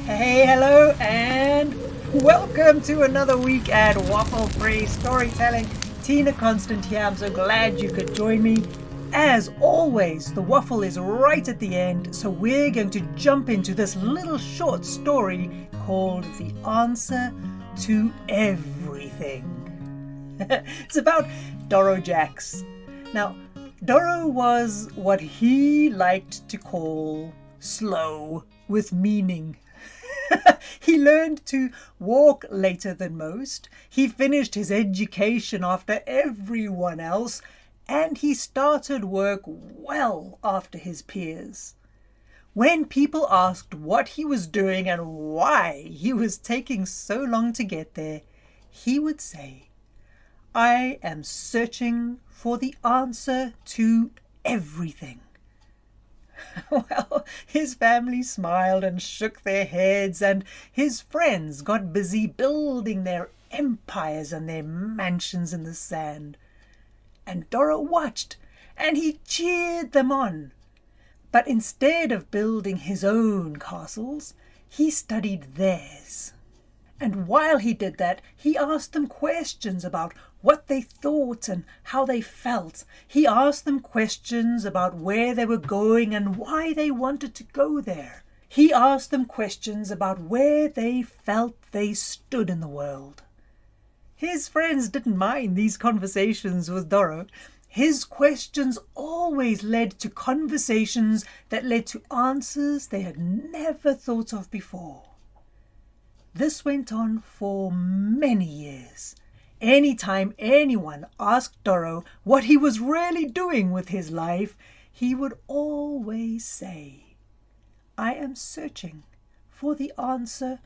Hey, hello, and welcome to another week at Waffle-Free Storytelling. Tina Konstant here. I'm so glad you could join me. As always, the waffle is right at the end, so we're going to jump into this little short story called The Answer to Everything. It's about Doro Jacks. Now, Doro was what he liked to call slow with meaning. He learned to walk later than most. He finished his education after everyone else, and he started work well after his peers. When people asked what he was doing and why he was taking so long to get there, he would say, "I am searching for the answer to everything." Well, his family smiled and shook their heads, and his friends got busy building their empires and their mansions in the sand. And Doro watched, and he cheered them on. But instead of building his own castles, he studied theirs. And while he did that, he asked them questions about what they thought and how they felt. He asked them questions about where they were going and why they wanted to go there. He asked them questions about where they felt they stood in the world. His friends didn't mind these conversations with Doro. His questions always led to conversations that led to answers they had never thought of before. This went on for many years. Anytime anyone asked Doro what he was really doing with his life, he would always say, "I am searching for the answer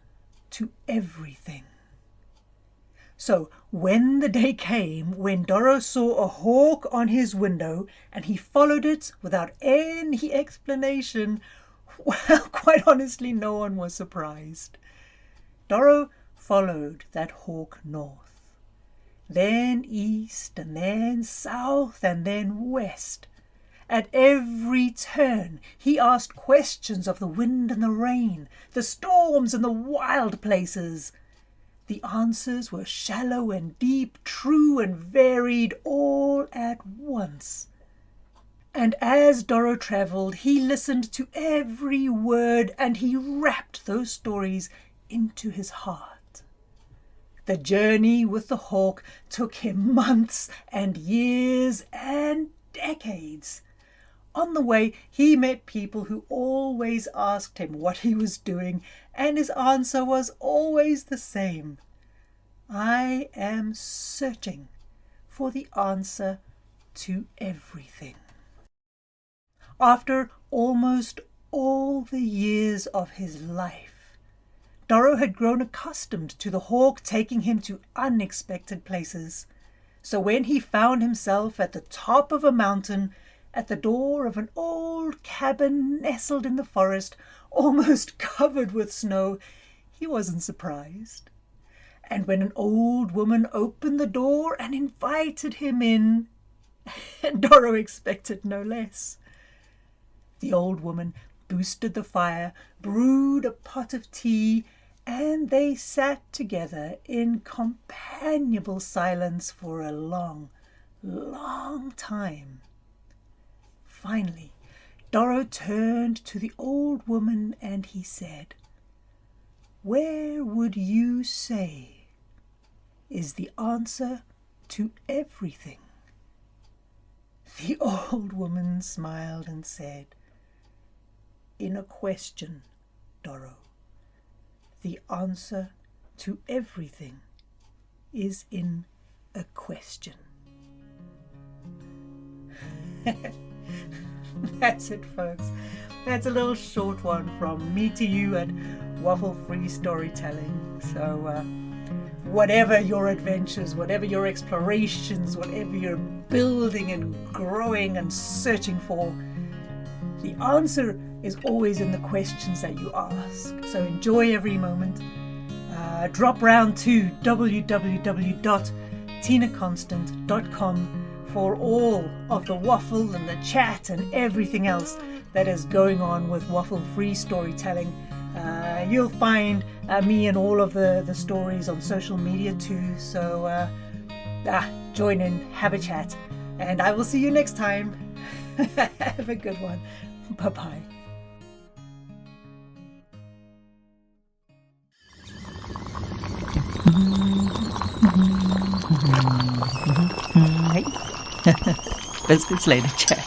to everything." So when the day came when Doro saw a hawk on his window and he followed it without any explanation, well, quite honestly, no one was surprised. Doro followed that hawk north, then east, and then south, and then west. At every turn, he asked questions of the wind and the rain, the storms and the wild places. The answers were shallow and deep, true and varied, all at once. And as Doro travelled, he listened to every word, and he wrapped those stories into his heart. The journey with the hawk took him months and years and decades. On the way, he met people who always asked him what he was doing, and his answer was always the same. "I am searching for the answer to everything." After almost all the years of his life, Doro had grown accustomed to the hawk taking him to unexpected places. So when he found himself at the top of a mountain, at the door of an old cabin nestled in the forest, almost covered with snow, he wasn't surprised. And when an old woman opened the door and invited him in, Doro expected no less. The old woman boosted the fire, brewed a pot of tea, and they sat together in companionable silence for a long, long time. Finally, Doro turned to the old woman and he said, "Where would you say is the answer to everything?" The old woman smiled and said, "In a question, Doro. The answer to everything is in a question." That's it, folks. That's a little short one from me to you at Waffle-Free Storytelling. So whatever your adventures, whatever your explorations, whatever you're building and growing and searching for, the answer is always in the questions that you ask. So enjoy every moment. Drop round to www.tinaconstant.com for all of the waffle and the chat and everything else that is going on with Waffle-Free Storytelling. You'll find me and all of the stories on social media too. So join in, have a chat, and I will see you next time. Have a good one. Bye-bye. Hey. Biscuits later, Jack.